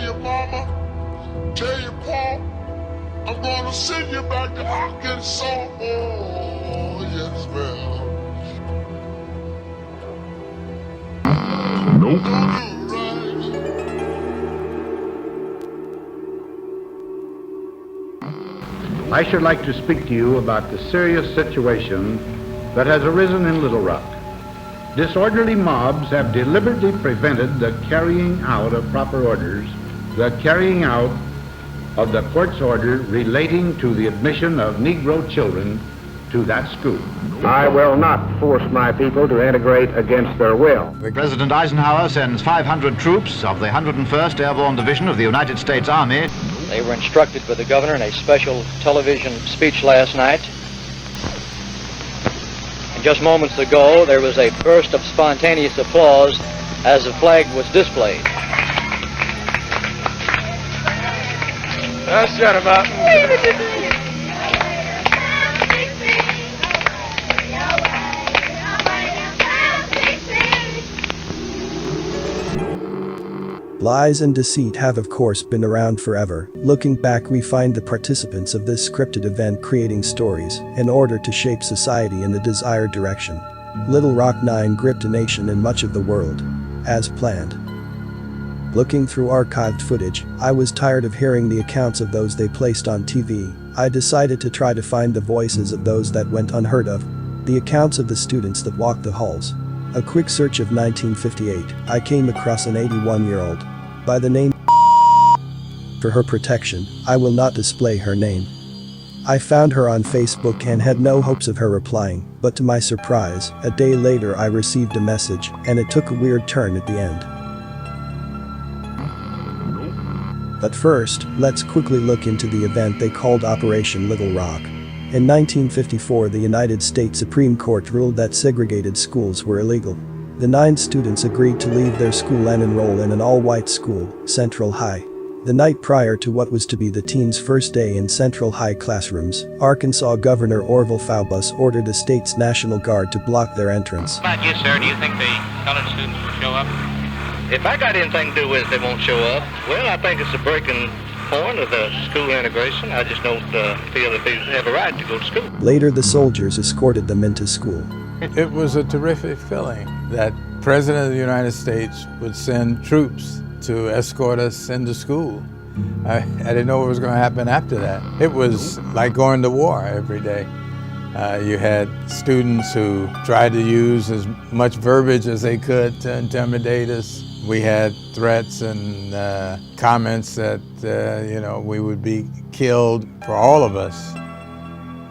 your mama, tell your pa, I'm gonna send you back to Arkansas. Oh, yes, ma'am. Nope. Don't do right. I should like to speak to you about the serious situation that has arisen in Little Rock. Disorderly mobs have deliberately prevented the carrying out of proper orders, the carrying out of the court's order relating to the admission of Negro children to that school. I will not force my people to integrate against their will. President Eisenhower sends 500 troops of the 101st Airborne Division of the United States Army. They were instructed by the governor in a special television speech last night. And just moments ago, there was a burst of spontaneous applause as the flag was displayed. Shut him up. Lies and deceit have of course been around forever. Looking back, we find the participants of this scripted event creating stories in order to shape society in the desired direction. Little Rock 9 gripped a nation and much of the world, as planned. Looking through archived footage, I was tired of hearing the accounts of those they placed on TV. I decided to try to find the voices of those that went unheard of, the accounts of the students that walked the halls. A quick search of 1958, I came across an 81-year-old by the name. For her protection, I will not display her name. I found her on Facebook and had no hopes of her replying, but to my surprise, a day later I received a message, and it took a weird turn at the end. But first, let's quickly look into the event they called Operation Little Rock. In 1954, the United States Supreme Court ruled that segregated schools were illegal. The 9 students agreed to leave their school and enroll in an all-white school, Central High. The night prior to what was to be the teens' first day in Central High classrooms, Arkansas Governor Orville Faubus ordered the state's National Guard to block their entrance. How about you, sir? Do you think the colored students will show up? If I got anything to do with it, they won't show up. Well, I think it's a breaking point of the school integration. I just don't feel that they have a right to go to school. Later, the soldiers escorted them into school. It was a terrific feeling that the President of the United States would send troops to escort us into school. I didn't know what was going to happen after that. It was like going to war every day. You had students who tried to use as much verbiage as they could to intimidate us. We had threats and comments that, we would be killed for all of us.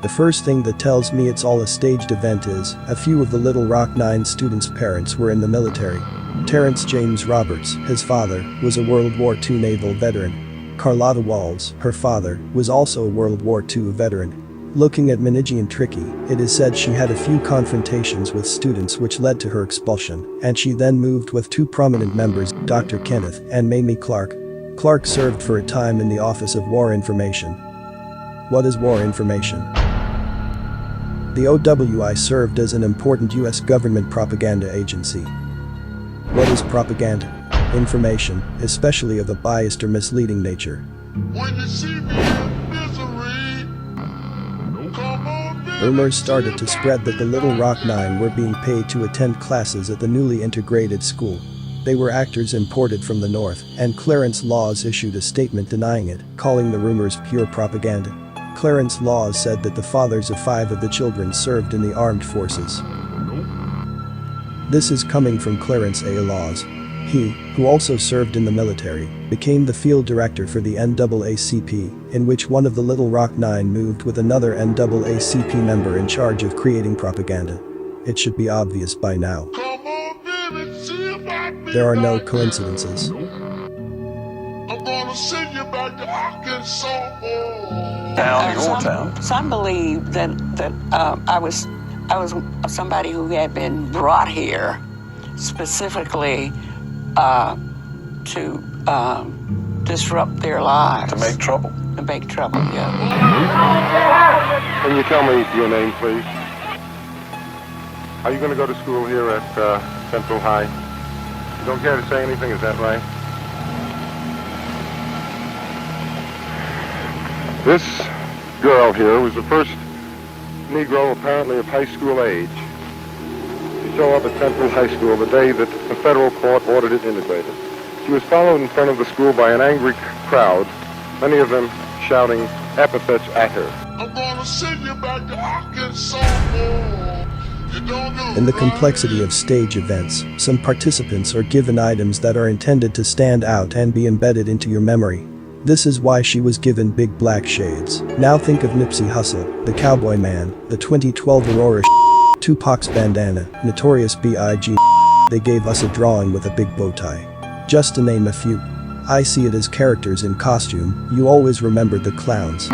The first thing that tells me it's all a staged event is, a few of the Little Rock 9 students' parents were in the military. Terrence James Roberts, his father, was a World War II naval veteran. Carlotta Walls, her father, was also a World War II veteran. Looking at Minigi and Tricky, it is said she had a few confrontations with students which led to her expulsion, and she then moved with 2 prominent members, Dr. Kenneth and Mamie Clark. Clark served for a time in the Office of War Information. What is war information? The OWI served as an important U.S. government propaganda agency. What is propaganda? Information, especially of a biased or misleading nature. When you see me in misery, come on, baby. Rumors started to spread that the Little Rock 9 were being paid to attend classes at the newly integrated school. They were actors imported from the north, and Clarence Laws issued a statement denying it, calling the rumors pure propaganda. Clarence Laws said that the fathers of 5 of the children served in the armed forces. This is coming from Clarence A. Laws. He, who also served in the military, became the field director for the NAACP, in which one of the Little Rock 9 moved with another NAACP member in charge of creating propaganda. It should be obvious by now. Come on, baby, see about me. There are no coincidences. I'm gonna send you back to Arkansas. Your town. Some believe that I was somebody who had been brought here specifically to disrupt their lives. To make trouble. To make trouble, yeah. Can you tell me your name, please? Are you going to go to school here at Central High? You don't care to say anything, is that right? This girl here was the first Negro apparently of high school age to show up at Central High School the day that the federal court ordered it integrated. She was followed in front of the school by an angry crowd, many of them shouting epithets at her. I'm gonna send you back to Arkansas. In the complexity of stage events, some participants are given items that are intended to stand out and be embedded into your memory. This is why she was given big black shades. Now think of Nipsey Hussle, the Cowboy Man, the 2012 R0ck, Tupac's bandana, Notorious B.I.G. They gave us a drawing with a big bow tie. Just to name a few. I see it as characters in costume. You always remembered the clowns.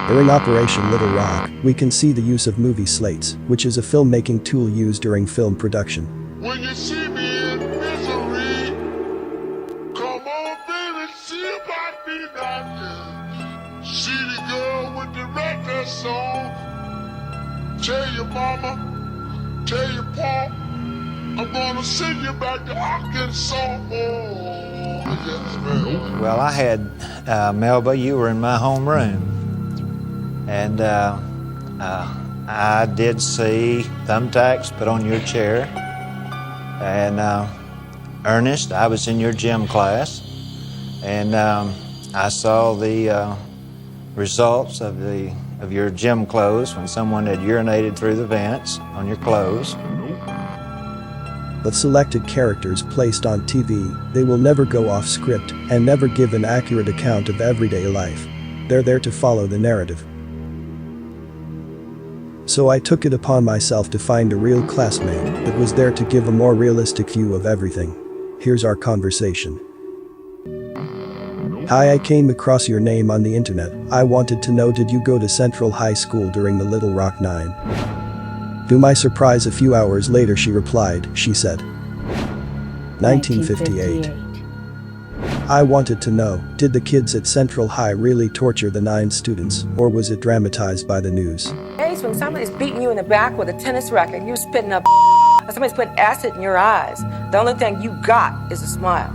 During Operation Little Rock, we can see the use of movie slates, which is a filmmaking tool used during film production. When you see me in misery, come on baby, see about me now. See the girl with the red dress on. Tell your mama, tell your pa, I'm gonna send you back to Arkansas. Oh, yes, man. Well, I had, Melba, you were in my homeroom. And I did see thumbtacks put on your chair. And Ernest, I was in your gym class. And I saw the results of your gym clothes when someone had urinated through the vents on your clothes. The selected characters placed on TV, they will never go off script and never give an accurate account of everyday life. They're there to follow the narrative. So I took it upon myself to find a real classmate that was there to give a more realistic view of everything. Here's our conversation. Hi, I came across your name on the internet. I wanted to know, did you go to Central High School during the Little Rock 9? To my surprise, a few hours later she replied, she said, 1958. I wanted to know, did the kids at Central High really torture the 9 students, or was it dramatized by the news? When somebody's beating you in the back with a tennis racket, you're spitting up, or somebody's putting acid in your eyes, the only thing you got is a smile.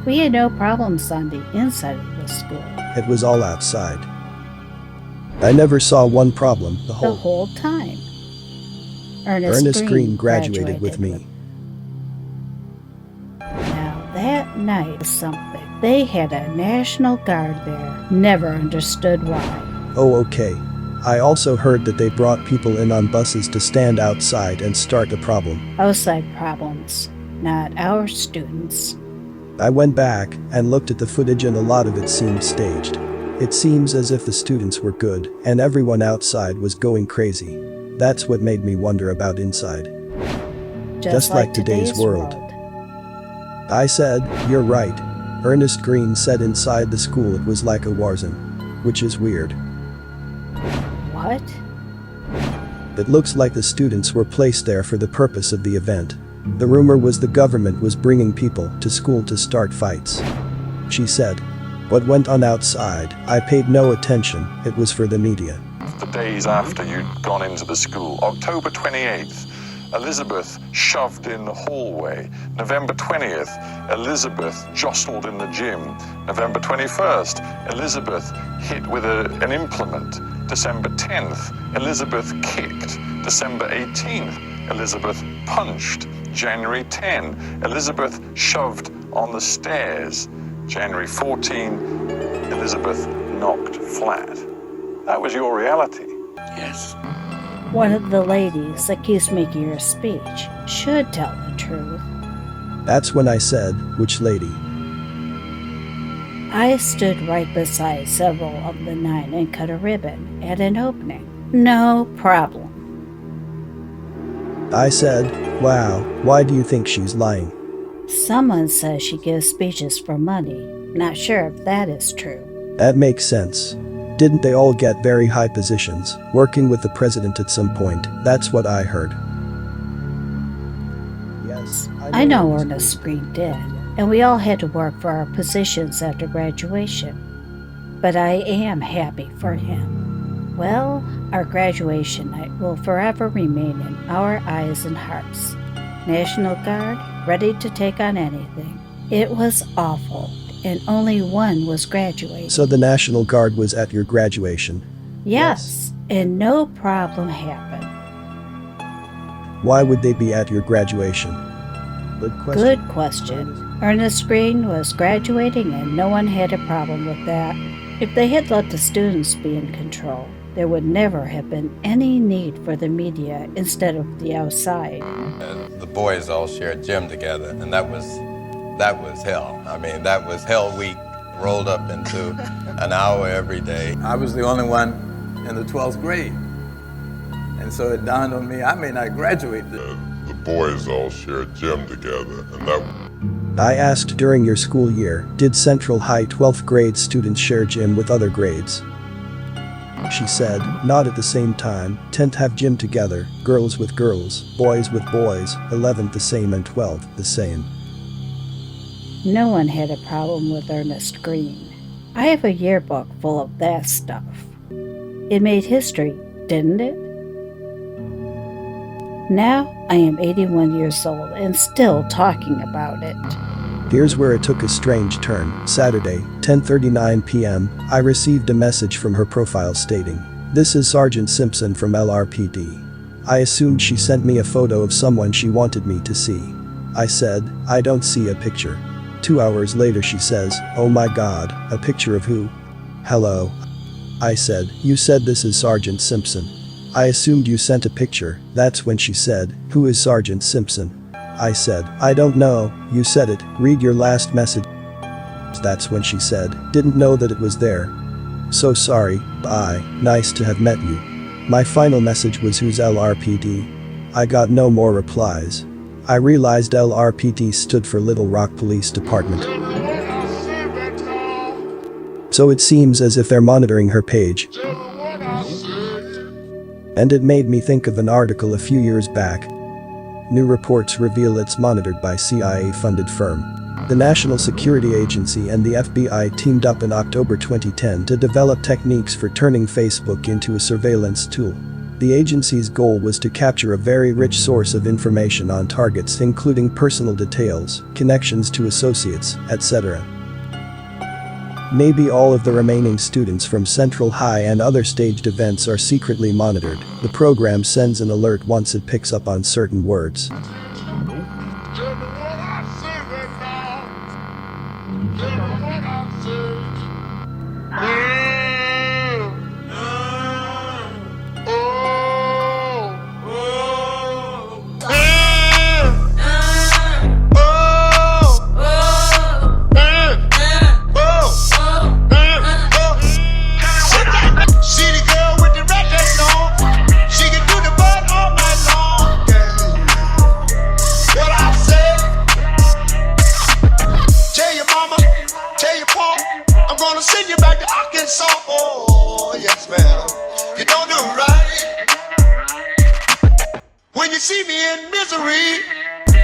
We had no problems on the inside of the school. It was all outside. I never saw one problem the whole time. Ernest Green graduated with me. Now that night was something. They had a National Guard there. Never understood why. Oh, okay. I also heard that they brought people in on buses to stand outside and start a problem. Outside problems, not our students. I went back and looked at the footage, and a lot of it seemed staged. It seems as if the students were good and everyone outside was going crazy. That's what made me wonder about inside. Just like today's world. I said, you're right. Ernest Green said inside the school it was like a war zone, which is weird. What? It looks like the students were placed there for the purpose of the event. The rumor was the government was bringing people to school to start fights. She said. What went on outside, I paid no attention, it was for the media. The days after you'd gone into the school, October 28th, Elizabeth shoved in the hallway. November 20th, Elizabeth jostled in the gym. November 21st, Elizabeth hit with an implement. December 10th, Elizabeth kicked. December 18th, Elizabeth punched. January 10, Elizabeth shoved on the stairs. January 14, Elizabeth knocked flat. That was your reality. Yes. One of the ladies accused making her speech should tell the truth. That's when I said, which lady? I stood right beside several of the 9 and cut a ribbon at an opening. No problem. I said, wow, why do you think she's lying? Someone says she gives speeches for money. Not sure if that is true. That makes sense. Didn't they all get very high positions, working with the president at some point? That's what I heard. Yes, I know Ernest Green did, and we all had to work for our positions after graduation. But I am happy for him. Well, our graduation night will forever remain in our eyes and hearts. National Guard, ready to take on anything. It was awful, and only one was graduating. So the National Guard was at your graduation? Yes, and no problem happened. Why would they be at your graduation? Good question. Good question. Ernest Green was graduating and no one had a problem with that. If they had let the students be in control, there would never have been any need for the media instead of the outside. The boys all shared gym together, and that was hell. I mean, that was hell week rolled up into an hour every day. I was the only one in the 12th grade. And so it dawned on me, I may not graduate. The boys all shared gym together, and that... I asked during your school year, did Central High 12th grade students share gym with other grades? She said, not at the same time, 10th have gym together, girls with girls, boys with boys, 11th the same and 12th the same. No one had a problem with Ernest Green. I have a yearbook full of that stuff. It made history, didn't it? Now I am 81 years old and still talking about it. Here's where it took a strange turn. Saturday, 10:39 p.m., I received a message from her profile stating, "This is Sergeant Simpson from LRPD." I assumed she sent me a photo of someone she wanted me to see. I said, "I don't see a picture." 2 hours later she says, "Oh my God, a picture of who?" "Hello." I said, "You said this is Sergeant Simpson." I assumed you sent a picture. That's when she said, "Who is Sergeant Simpson?" I said, "I don't know, you said it, read your last message." That's when she said, "Didn't know that it was there. So sorry, bye, nice to have met you." My final message was, "Who's LRPD?" I got no more replies. I realized LRPD stood for Little Rock Police Department. So it seems as if they're monitoring her page. And it made me think of an article a few years back. New reports reveal it's monitored by CIA-funded firm. The National Security Agency and the FBI teamed up in October 2010 to develop techniques for turning Facebook into a surveillance tool. The agency's goal was to capture a very rich source of information on targets, including personal details, connections to associates, etc. Maybe all of the remaining students from Central High and other staged events are secretly monitored. The program sends an alert once it picks up on certain words. When you see me in misery,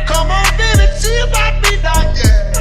come on, baby, see about me now, yeah.